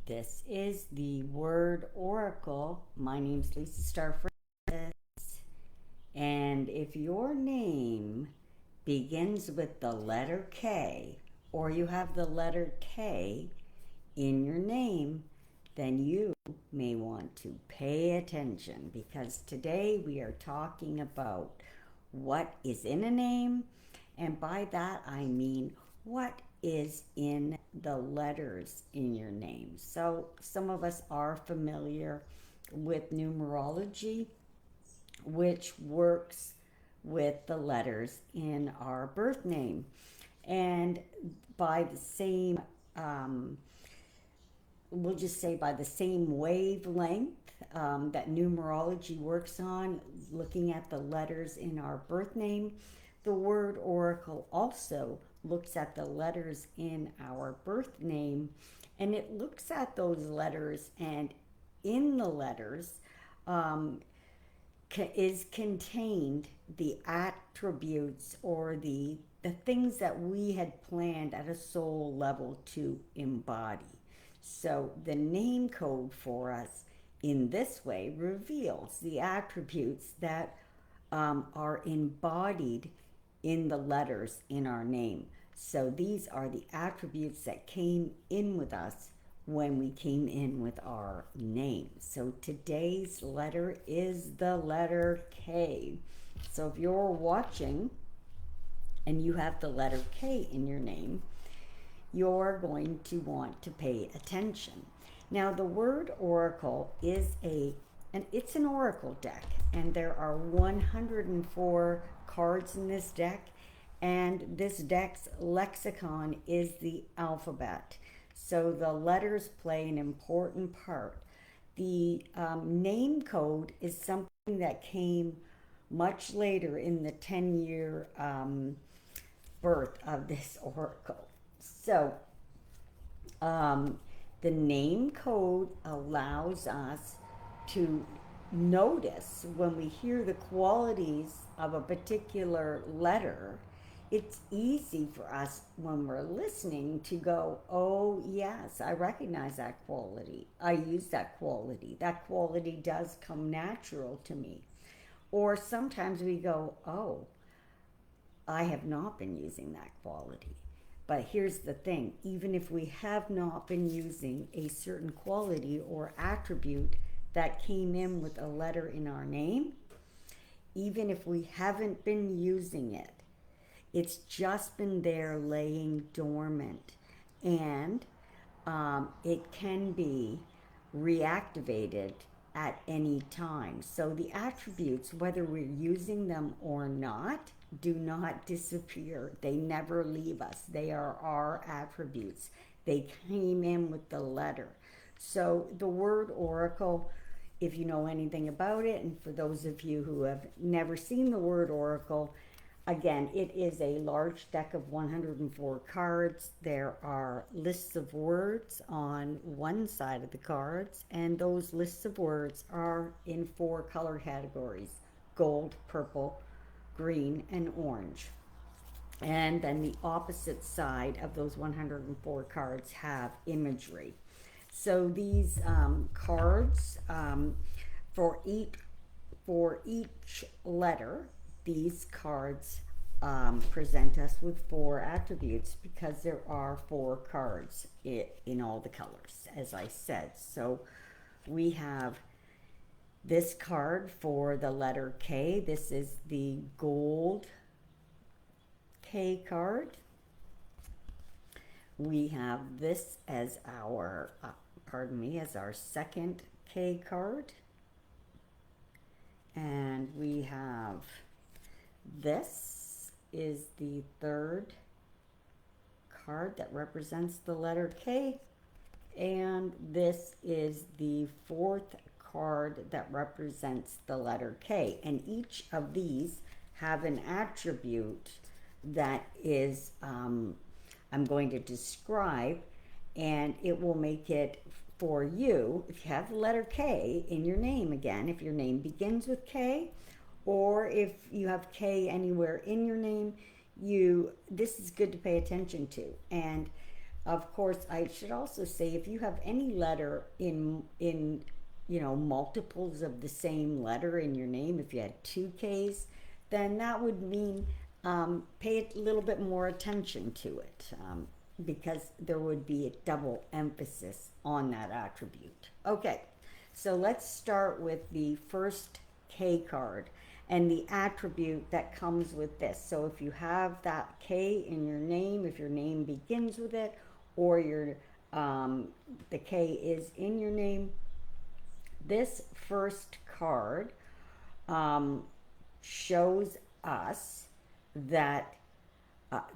This is the Word Oracle. My name's Lisa Starr Francis. And if your name begins with the letter K, or you have the letter K in your name, then you may want to pay attention, because today we are talking about what is in a name, and by that I mean what is in the letters in your name. So some of us are familiar with numerology, which works with the letters in our birth name. And by the same, we'll just say by the same wavelength that numerology works on, looking at the letters in our birth name, the Word Oracle also looks at the letters in our birth name, and it looks at those letters, and in the letters is contained the attributes or the things that we had planned at a soul level to embody. So the name code for us in this way reveals the attributes that are embodied in the letters in our name. So these are the attributes that came in with us when we came in with our name. So today's letter is the letter K. So if you're watching and you have the letter K in your name, you're going to want to pay attention. Now, the Word Oracle is it's an oracle deck, and there are 104 cards in this deck, and this deck's lexicon is the alphabet. So the letters play an important part. The name code is something that came much later in the 10-year birth of this oracle. So the name code allows us to notice when we hear the qualities of a particular letter. It's easy for us when we're listening to go, oh yes, I recognize that quality. I use that quality. That quality does come natural to me. Or sometimes we go, oh, I have not been using that quality. But here's the thing, even if we have not been using a certain quality or attribute that came in with a letter in our name, even if we haven't been using it, it's just been there laying dormant, and it can be reactivated at any time. So the attributes, whether we're using them or not, do not disappear. They never leave us. They are our attributes. They came in with the letter. So the Word Oracle, if you know anything about it, and for those of you who have never seen the Word Oracle, again, it is a large deck of 104 cards. There are lists of words on one side of the cards, and those lists of words are in 4 color categories: gold, purple, green, and orange. And then the opposite side of those 104 cards have imagery. So these cards, for each letter, these cards present us with 4 attributes, because there are 4 cards in all the colors, as I said. So we have this card for the letter K. This is the gold K card. We have this as our, as our second K card. And we have this is the 3rd card that represents the letter K. And this is the 4th card that represents the letter K. And each of these have an attribute that is, I'm going to describe, and it will make it for you. If you have the letter K in your name, again, if your name begins with K, or if you have K anywhere in your name, this is good to pay attention to. And Of course, I should also say if you have any letter in multiples of the same letter in your name, if you had two K's, then that would mean pay a little bit more attention to it, because there would be a double emphasis on that attribute. Okay, so let's start with the first K card and the attribute that comes with this. So if you have that K in your name, if your name begins with it, or the K is in your name, this first card um, shows us that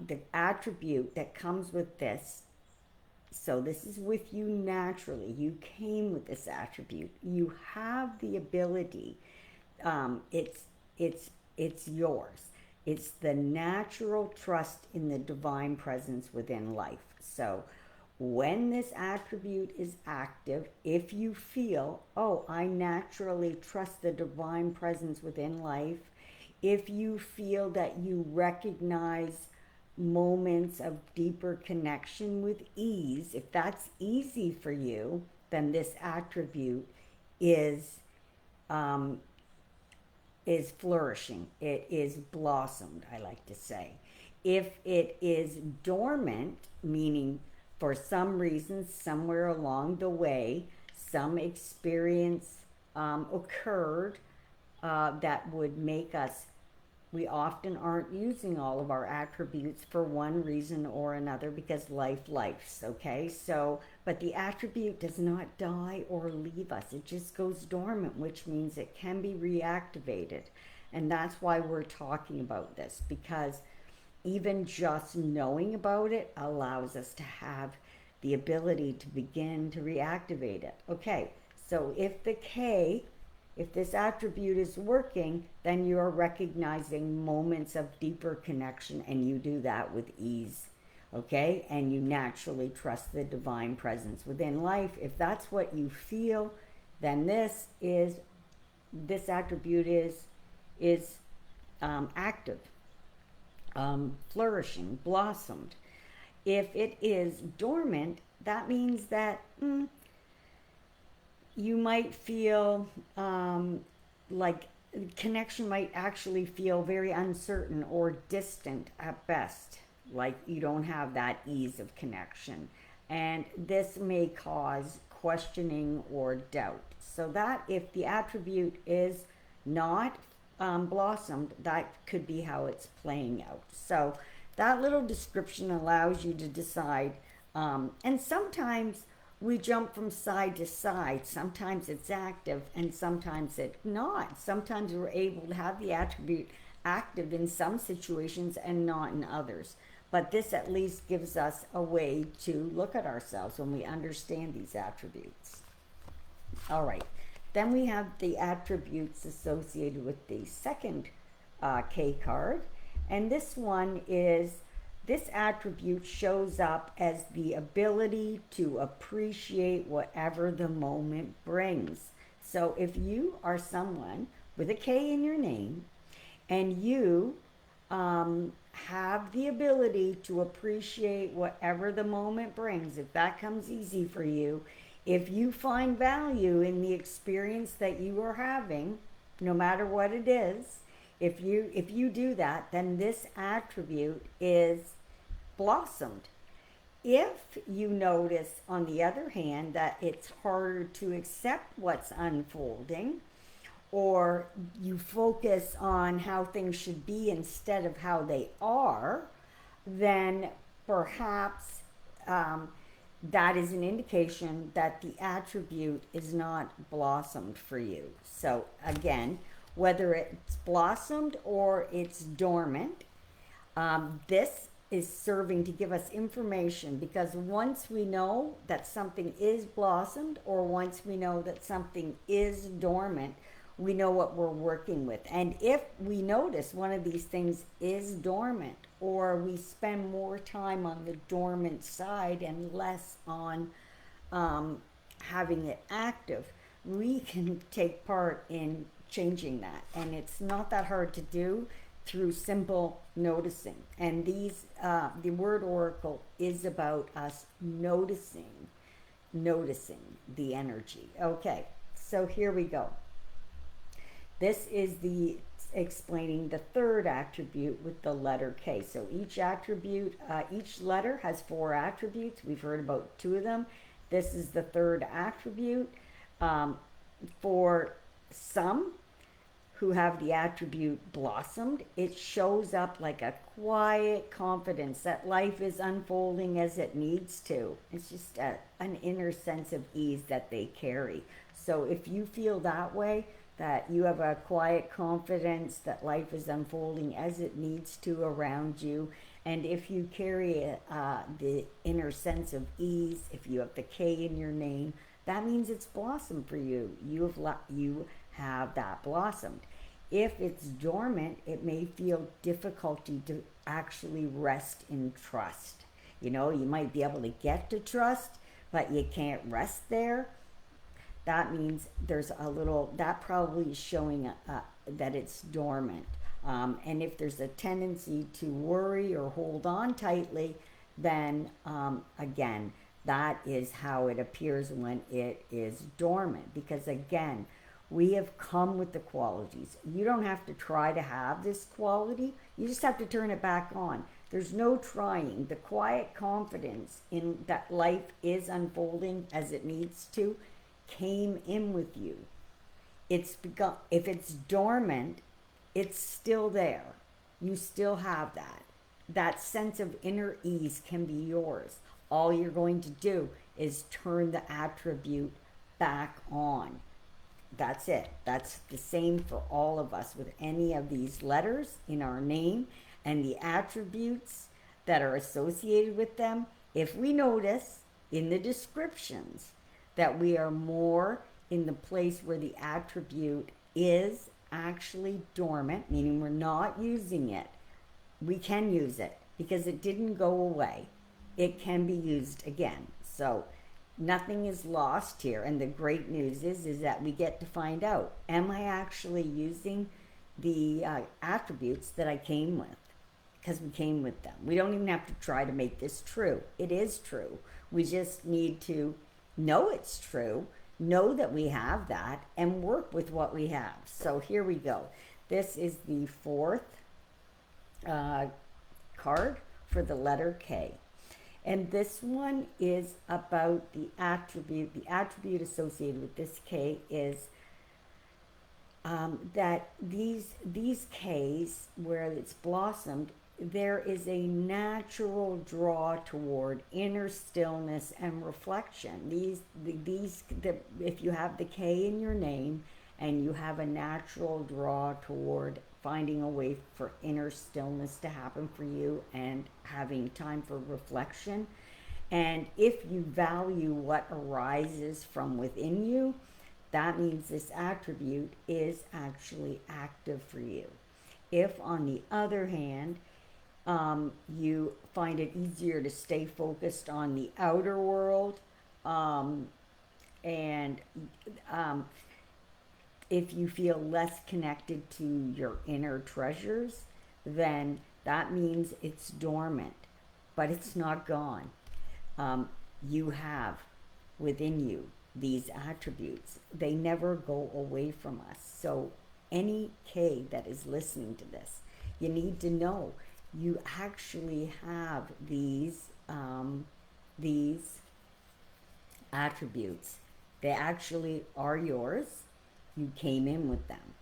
the attribute that comes with this. So this is with you naturally. You came with this attribute. You have the ability. It's it's yours. It's the natural trust in the divine presence within life. So when this attribute is active, if you feel, oh, I naturally trust the divine presence within life, if you feel that you recognize moments of deeper connection with ease, if that's easy for you, then this attribute is um, is flourishing. It is blossomed, I like to say. If it is dormant, meaning for some reason, somewhere along the way, some experience occurred that would make us, we often aren't using all of our attributes for one reason or another because life's okay. So but the attribute does not die or leave us, it just goes dormant, which means it can be reactivated. And that's why we're talking about this, because even just knowing about it allows us to have the ability to begin to reactivate it. Okay, so if this attribute is working, then you're recognizing moments of deeper connection, and you do that with ease. Okay, and you naturally trust the divine presence within life. If that's what you feel, then this attribute is active, flourishing, blossomed. If it is dormant, that means that you might feel like connection might actually feel very uncertain or distant at best, like you don't have that ease of connection. And this may cause questioning or doubt. So that if the attribute is not blossomed, that could be how it's playing out. So that little description allows you to decide. And sometimes we jump from side to side. Sometimes it's active and sometimes it's not. Sometimes we're able to have the attribute active in some situations and not in others. But this at least gives us a way to look at ourselves when we understand these attributes. All right. Then we have the attributes associated with the second K card. And this attribute shows up as the ability to appreciate whatever the moment brings. So if you are someone with a K in your name and you have the ability to appreciate whatever the moment brings, if that comes easy for you, if you find value in the experience that you are having, no matter what it is, if you do that, then this attribute is blossomed. If you notice, on the other hand, that it's harder to accept what's unfolding, or you focus on how things should be instead of how they are, then perhaps that is an indication that the attribute is not blossomed for you. So again, whether it's blossomed or it's dormant, this is serving to give us information, because once we know that something is blossomed or once we know that something is dormant, we know what we're working with. And if we notice one of these things is dormant, or we spend more time on the dormant side and less on having it active, we can take part in changing that. And it's not that hard to do. through simple noticing. And the Word Oracle is about us noticing the energy. Okay, so here we go. This is the explaining the third attribute with the letter K. So each attribute, each letter has 4 attributes. We've heard about 2 of them. This is the third attribute. For some who have the attribute blossomed, it shows up like a quiet confidence that life is unfolding as it needs to. It's just an inner sense of ease that they carry. So if you feel that way, that you have a quiet confidence that life is unfolding as it needs to around you, and if you carry the inner sense of ease, if you have the K in your name, that means it's blossomed for you. You have that blossomed. If it's dormant, it may feel difficulty to actually rest in trust. You know, you might be able to get to trust, but you can't rest there. That means there's a little, that probably is showing that it's dormant. And if there's a tendency to worry or hold on tightly, then again, that is how it appears when it is dormant. Because again, we have come with the qualities. You don't have to try to have this quality. You just have to turn it back on. There's no trying. The quiet confidence in that life is unfolding as it needs to came in with you. It's begun. If it's dormant, it's still there. You still have that. That sense of inner ease can be yours. All you're going to do is turn the attribute back on. That's it. That's the same for all of us with any of these letters in our name and the attributes that are associated with them. If we notice in the descriptions that we are more in the place where the attribute is actually dormant, meaning we're not using it, we can use it because it didn't go away. It can be used again. So nothing is lost here. And the great news is that we get to find out, am I actually using the attributes that I came with? Because we came with them. We don't even have to try to make this true. It is true. We just need to know it's true, know that we have that, and work with what we have. So here we go. This is the 4th card for the letter K. And this one is about the attribute. The attribute associated with this K is that these Ks, where it's blossomed, there is a natural draw toward inner stillness and reflection. If you have the K in your name and you have a natural draw toward finding a way for inner stillness to happen for you and having time for reflection, and if you value what arises from within you, that means this attribute is actually active for you. If, on the other hand, you find it easier to stay focused on the outer world, and if you feel less connected to your inner treasures, then that means it's dormant, but it's not gone. You have within you these attributes. They never go away from us. So any K that is listening to this, you need to know you actually have these attributes. They actually are yours. You came in with them.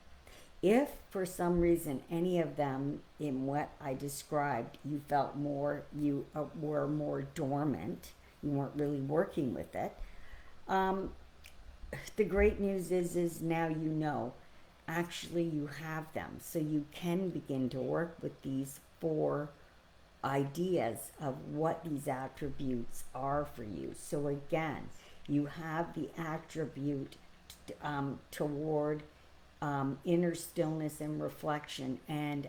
If for some reason any of them in what I described, you felt more, you were more dormant, you weren't really working with it, the great news is now you know, actually you have them. So you can begin to work with these 4 ideas of what these attributes are for you. So again, you have the attribute toward inner stillness and reflection and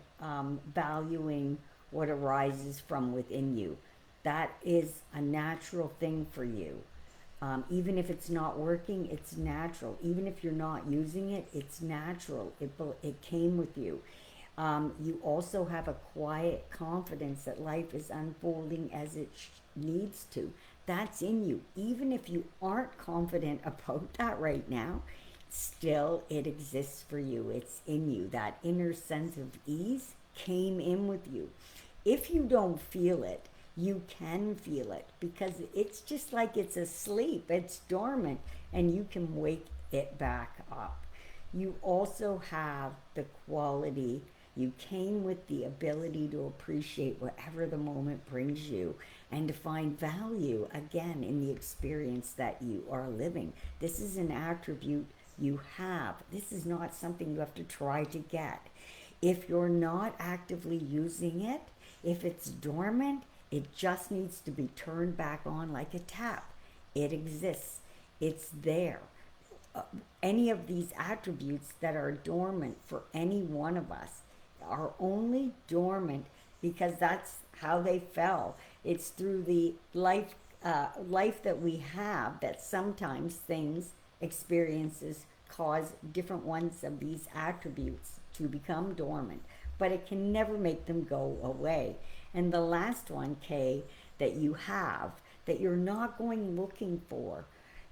valuing what arises from within you. That is a natural thing for you. Even if it's not working, it's natural. Even if you're not using it, it's natural. It came with you. You also have a quiet confidence that life is unfolding as it needs to. That's in you. Even if you aren't confident about that right now, still it exists for you. It's in you. That inner sense of ease came in with you. If you don't feel it, you can feel it because it's just like it's asleep, it's dormant, and you can wake it back up. You also have the quality, you came with the ability to appreciate whatever the moment brings you and to find value again in the experience that you are living. This is an attribute you have. This is not something you have to try to get. If you're not actively using it, if it's dormant, it just needs to be turned back on like a tap. It exists. It's there. Any of these attributes that are dormant for any one of us are only dormant because that's how they fell. It's through the life that we have that sometimes things, experiences cause different ones of these attributes to become dormant, but it can never make them go away. And the last one, Kay, that you have, that you're not going looking for,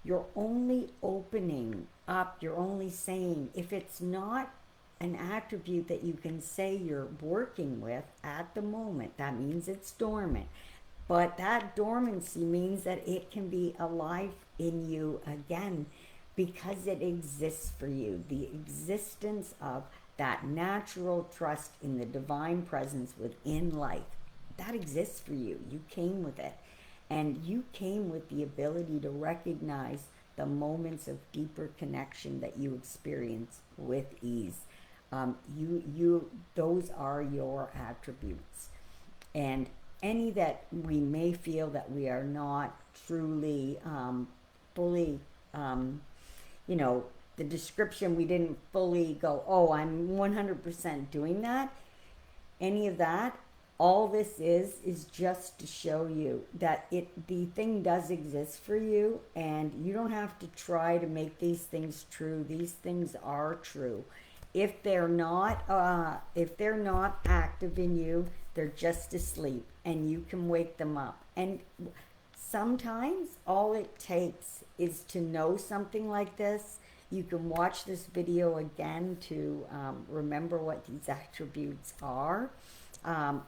you're only opening up, you're only saying, if it's not an attribute that you can say you're working with at the moment, that means it's dormant. But that dormancy means that it can be alive in you again because it exists for you. The existence of that natural trust in the divine presence within life, that exists for you. You came with it. And you came with the ability to recognize the moments of deeper connection that you experience with ease. Those are your attributes. And any that we may feel that we are not truly fully, you know, the description we didn't fully go, oh, I'm 100% doing that. Any of that, all this is just to show you that the thing does exist for you, and you don't have to try to make these things true. These things are true. If they're not active in you, they're just asleep, and you can wake them up. And sometimes all it takes is to know something like this. You can watch this video again to remember what these attributes are.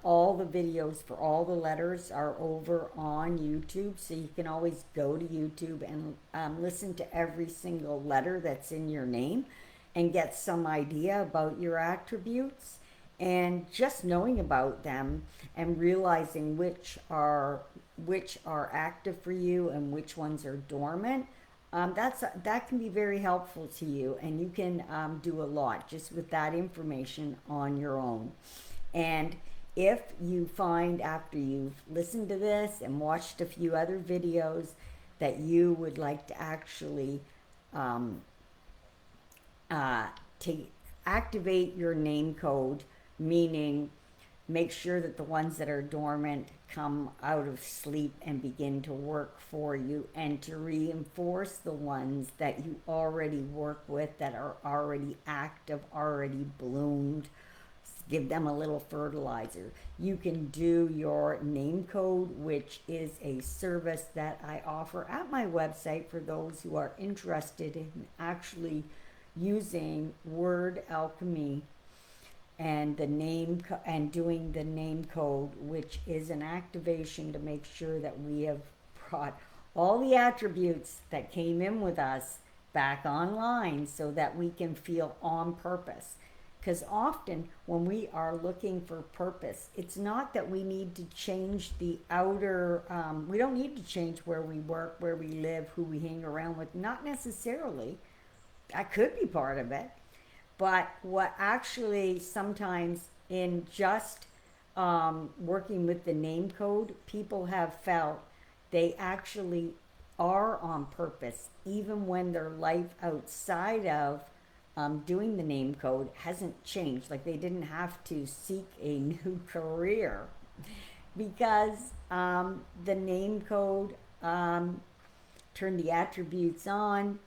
All the videos for all the letters are over on YouTube, so you can always go to YouTube and listen to every single letter that's in your name and get some idea about your attributes. And just knowing about them and realizing which are active for you and which ones are dormant, that can be very helpful to you, and you can do a lot just with that information on your own. And if you find after you've listened to this and watched a few other videos that you would like to actually to activate your name code, meaning make sure that the ones that are dormant come out of sleep and begin to work for you, and to reinforce the ones that you already work with that are already active, already bloomed, give them a little fertilizer. You can do your name code, which is a service that I offer at my website for those who are interested in actually using Word Alchemy and and doing the name code, which is an activation to make sure that we have brought all the attributes that came in with us back online so that we can feel on purpose. Because often when we are looking for purpose, it's not that we need to change the outer, we don't need to change where we work, where we live, who we hang around with, not necessarily. That could be part of it. But what actually sometimes in just working with the name code, people have felt they actually are on purpose, even when their life outside of doing the name code hasn't changed. Like they didn't have to seek a new career because the name code turned the attributes on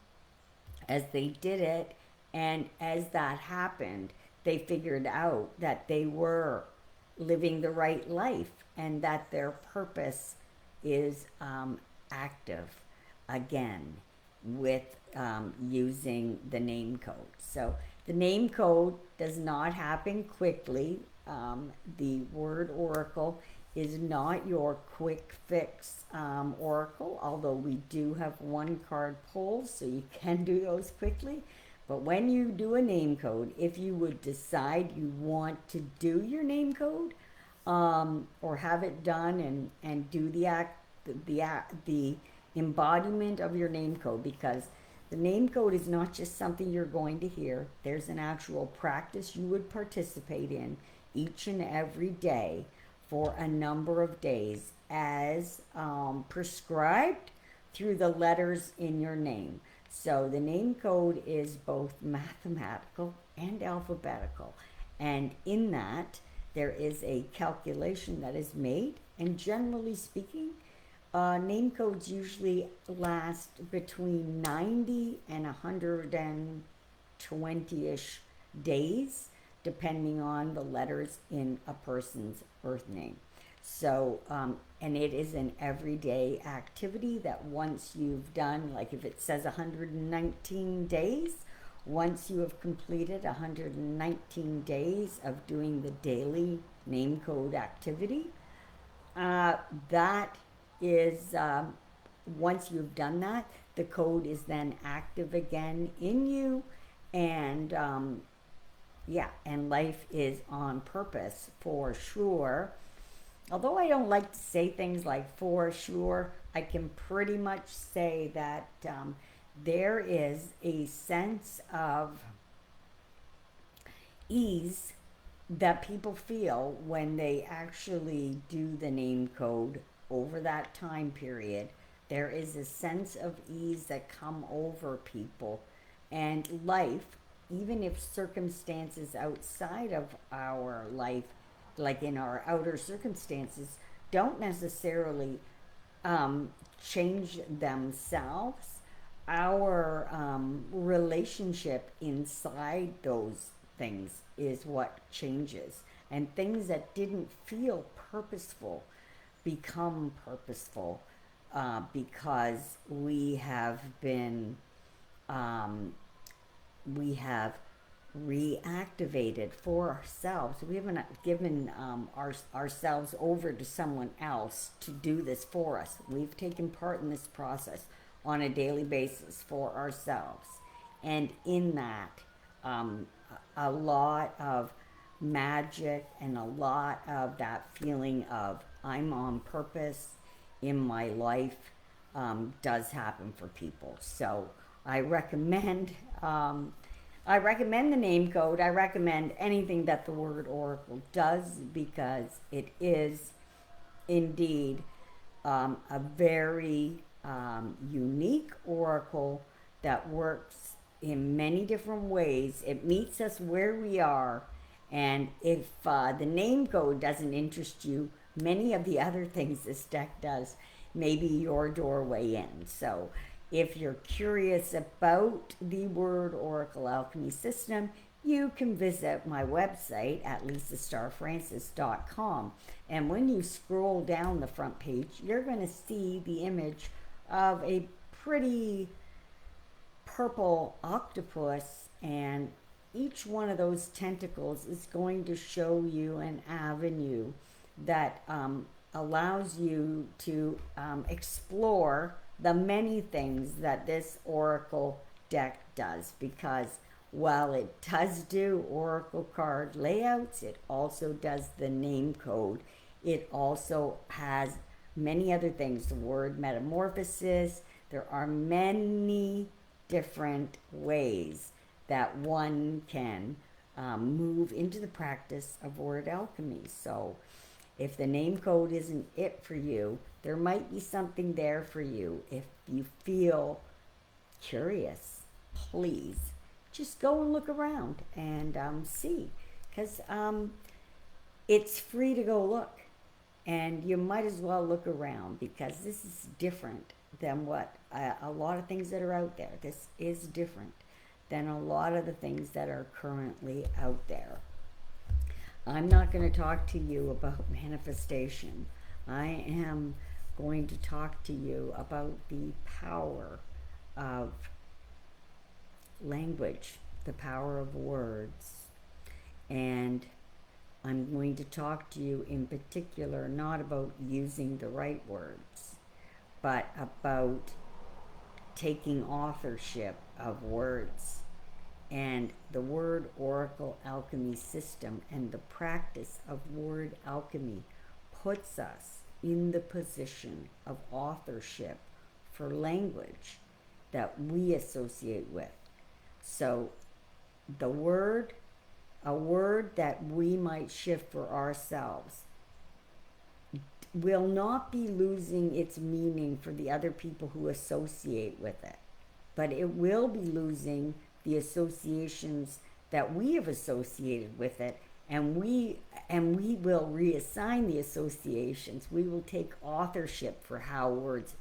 as they did it. And as that happened, they figured out that they were living the right life and that their purpose is active again with using the name code. So the name code does not happen quickly. The Word Oracle is not your quick fix oracle, although we do have one card pulls, so you can do those quickly. But when you do a name code, if you would decide you want to do your name code, or have it done and do the embodiment of your name code, because the name code is not just something you're going to hear. There's an actual practice you would participate in each and every day for a number of days as prescribed through the letters in your name. So the name code is both mathematical and alphabetical. And in that, there is a calculation that is made. And generally speaking, name codes usually last between 90 and 120-ish days, depending on the letters in a person's birth name. So, and it is an everyday activity that once you've done, like if it says 119 days, once you have completed 119 days of doing the daily name code activity, that is, once you've done that, the code is then active again in you, and yeah, and life is on purpose for sure. Although I don't like to say things like for sure, I can pretty much say that there is a sense of ease that people feel when they actually do the name code over that time period. There is a sense of ease that come over people, and life, even if circumstances outside of our life, like in our outer circumstances, don't necessarily change themselves, our relationship inside those things is what changes. And things that didn't feel purposeful become purposeful because we have been, we have reactivated for ourselves. We haven't given ourselves over to someone else to do this for us. We've taken part in this process on a daily basis for ourselves. And in that, a lot of magic and a lot of that feeling of I'm on purpose in my life does happen for people. So I recommend the name code. I recommend anything that the Word Oracle does, because it is indeed a very unique oracle that works in many different ways. It meets us where we are, and if the name code doesn't interest you, many of the other things this deck does may be your doorway in. So if you're curious about the Word Oracle Alchemy System, you can visit my website at lisastarfrancis.com. And when you scroll down the front page, you're going to see the image of a pretty purple octopus, and each one of those tentacles is going to show you an avenue that allows you to explore the many things that this oracle deck does, because while it does do oracle card layouts, it also does the name code. It also has many other things, the word metamorphosis. There are many different ways that one can move into the practice of word alchemy. So if the name code isn't it for you, there might be something there for you. If you feel curious, please just go and look around and see, because it's free to go look, and you might as well look around, because this is different than what a lot of things that are out there. This is different. than a lot of the things that are currently out there. I'm not going to talk to you about manifestation. I am going to talk to you about the power of language, the power of words. And I'm going to talk to you in particular not about using the right words, but about taking authorship of words. And the Word Oracle Alchemy System and the practice of word alchemy puts us in the position of authorship for language that we associate with. So a word that we might shift for ourselves will not be losing its meaning for the other people who associate with it, but it will be losing the associations that we have associated with it, and we will reassign the associations. We will take authorship for how words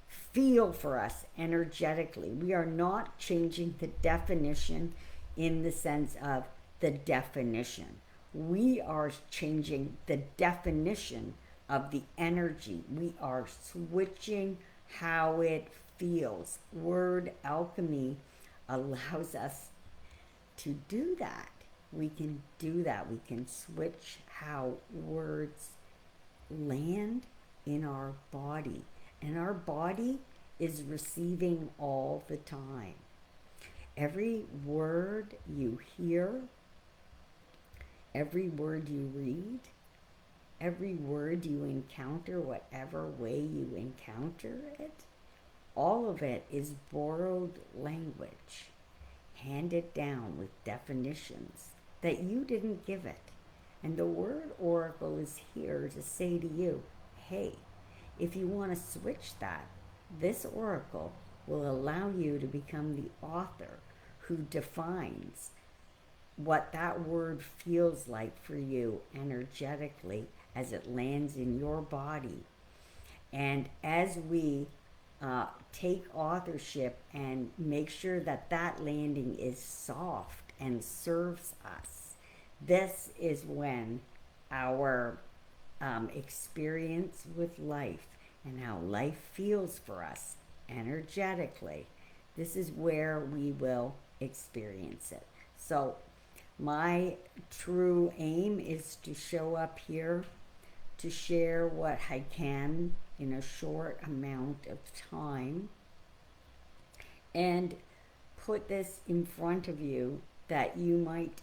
feel for us energetically. We are not changing the definition in the sense of the definition. We are changing the definition of the energy. We are switching how it feels. Word alchemy allows us to do that. We can do that. We can switch how words land in our body. And our body is receiving all the time. Every word you hear, every word you read, every word you encounter, whatever way you encounter it, all of it is borrowed language, handed down with definitions that you didn't give it. And the Word Oracle is here to say to you, hey, if you want to switch that, this Oracle will allow you to become the author who defines what that word feels like for you energetically as it lands in your body. And as we take authorship and make sure that that landing is soft and serves us, this is when our experience with life and how life feels for us energetically, this is where we will experience it. So my true aim is to show up here to share what I can in a short amount of time and put this in front of you that you might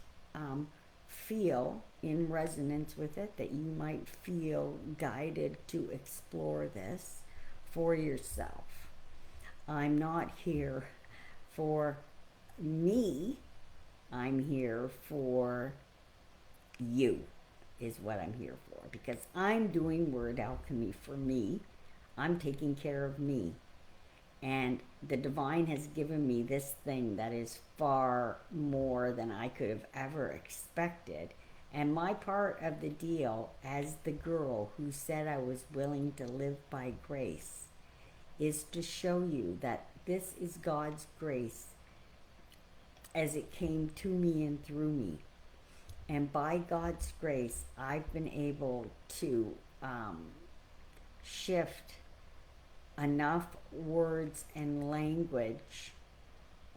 feel in resonance with it, that you might feel guided to explore this for yourself. I'm not here for me, I'm here for you, is what I'm here for, because I'm doing word alchemy for me. I'm taking care of me. And the divine has given me this thing that is far more than I could have ever expected. And my part of the deal as the girl who said I was willing to live by grace is to show you that this is God's grace as it came to me and through me. And by God's grace, I've been able to shift enough words and language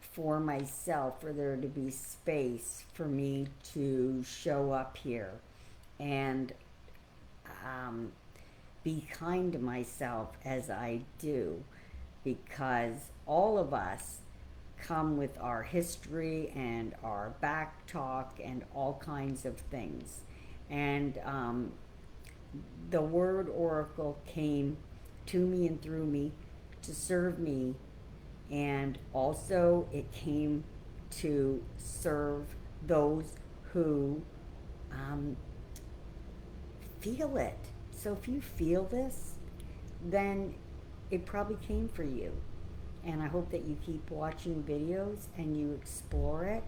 for myself for there to be space for me to show up here and be kind to myself as I do, because all of us come with our history and our back talk and all kinds of things. And the Word Oracle came to me and through me to serve me, and also it came to serve those who feel it. So if you feel this, then it probably came for you. And I hope that you keep watching videos and you explore it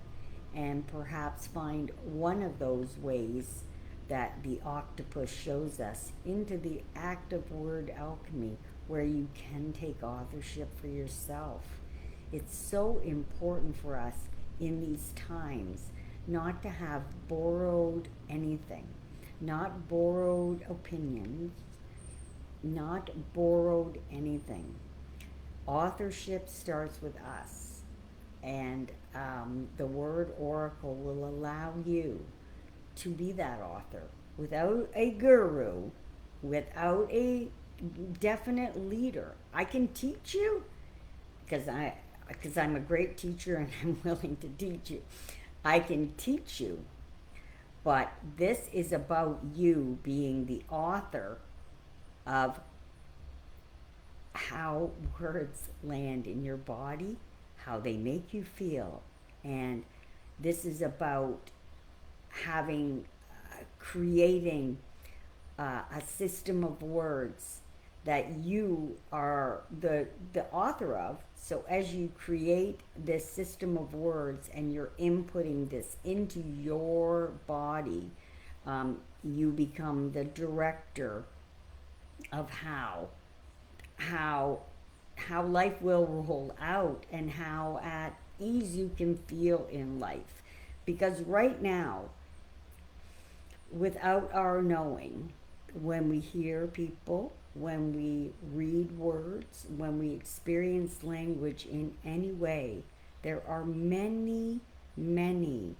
and perhaps find one of those ways that the octopus shows us into the act of word alchemy, where you can take authorship for yourself. It's so important for us in these times not to have borrowed anything, not borrowed opinions, not borrowed anything. Authorship starts with us, and the Word Oracle will allow you to be that author without a guru, without a definite leader. I can teach you because I'm a great teacher and I'm willing to teach you. I can teach you, but this is about you being the author of how words land in your body, how they make you feel, and this is about having creating a system of words that you are the author of. So as you create this system of words and you're inputting this into your body, you become the director of how how life will roll out and how at ease you can feel in life. Because right now, without our knowing, when we hear people, when we read words, when we experience language in any way, there are many, many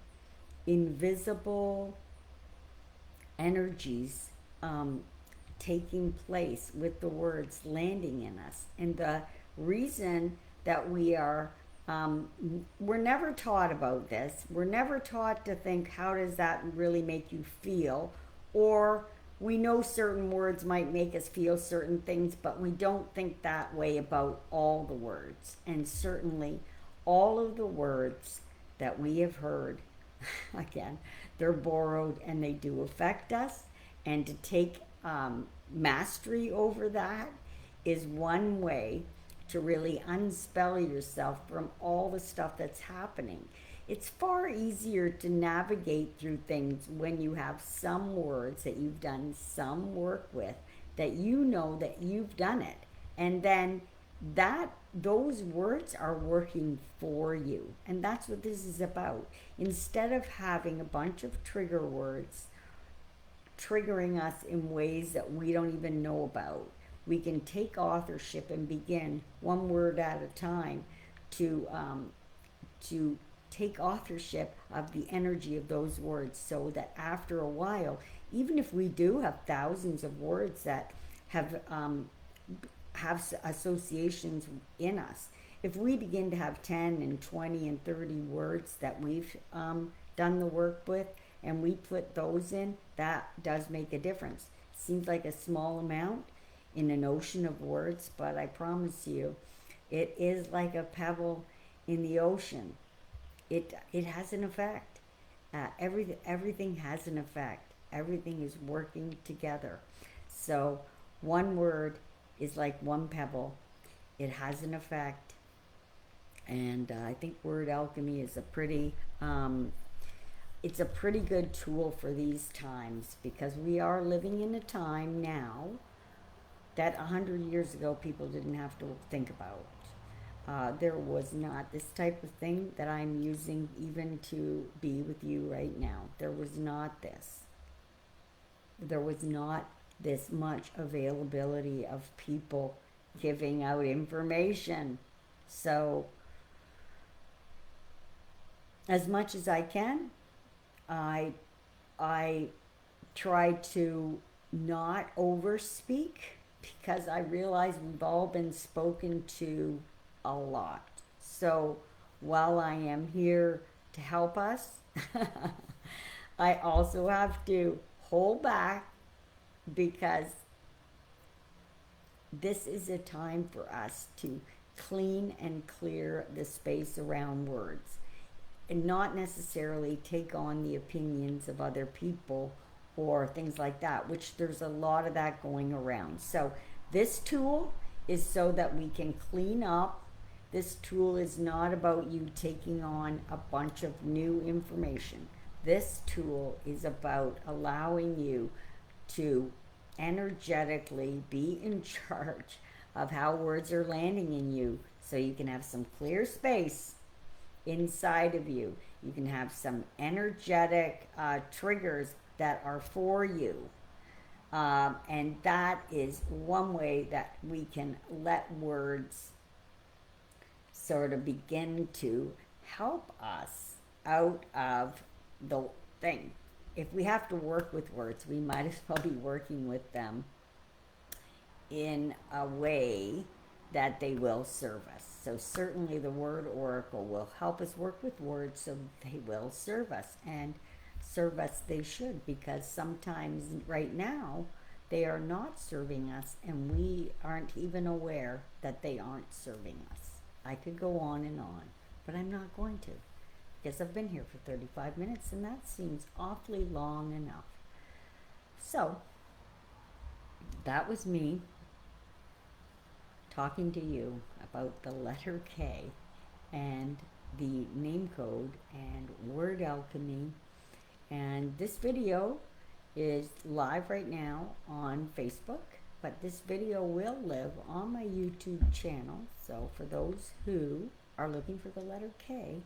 invisible energies taking place with the words landing in us. And the reason that we're never taught about this. We're never taught to think, how does that really make you feel? Or we know certain words might make us feel certain things, but we don't think that way about all the words. And certainly all of the words that we have heard, again, they're borrowed and they do affect us. And to take mastery over that is one way to really unspell yourself from all the stuff that's happening. It's far easier to navigate through things when you have some words that you've done some work with, that you know that you've done it, and then that those words are working for you. And that's what this is about. Instead of having a bunch of trigger words triggering us in ways that we don't even know about, we can take authorship and begin one word at a time to take authorship of the energy of those words, so that after a while, even if we do have thousands of words that have associations in us, if we begin to have 10 and 20 and 30 words that we've done the work with, and we put those in, that does make a difference. Seems like a small amount in an ocean of words, but I promise you, it is like a pebble in the ocean. It has an effect. Everything has an effect. Everything is working together. So one word is like one pebble. It has an effect, and I think Word Alchemy is a pretty it's a pretty good tool for these times, because we are living in a time now that 100 years ago people didn't have to think about. There was not this type of thing that I'm using even to be with you right now. There was not this. There was not this much availability of people giving out information. So, as much as I can, I try to not overspeak, because I realize we've all been spoken to a lot. So while I am here to help us, I also have to hold back, because this is a time for us to clean and clear the space around words, and not necessarily take on the opinions of other people or things like that, which there's a lot of that going around. So this tool is so that we can clean up. This tool is not about you taking on a bunch of new information. This tool is about allowing you to energetically be in charge of how words are landing in you, so you can have some clear space inside of you. You can have some energetic triggers that are for you. And that is one way that we can let words sort of begin to help us out of the thing. If we have to work with words, we might as well be working with them in a way that they will serve us. So certainly the Word Oracle will help us work with words so they will serve us. And serve us they should, because sometimes right now they are not serving us and we aren't even aware that they aren't serving us. I could go on, but I'm not going to, because I've been here for 35 minutes and that seems awfully long enough. So that was me talking to you about the letter K and the name code and word alchemy. And this video is live right now on Facebook, but this video will live on my YouTube channel. So for those who are looking for the letter K,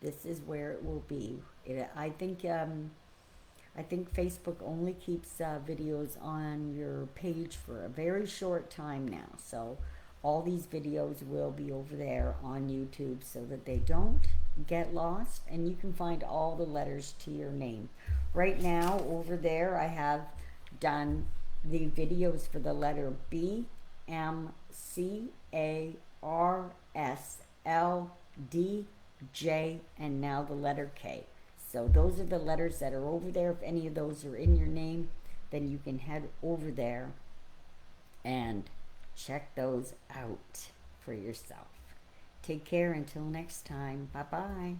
this is where it will be. I think Facebook only keeps videos on your page for a very short time now. So all these videos will be over there on YouTube so that they don't get lost, and you can find all the letters to your name. Right now over there I have done the videos for the letter B, M, C, A, R, S, L, D, J, and now the letter K. So those are the letters that are over there. If any of those are in your name, then you can head over there and check those out for yourself. Take care until next time. Bye-bye.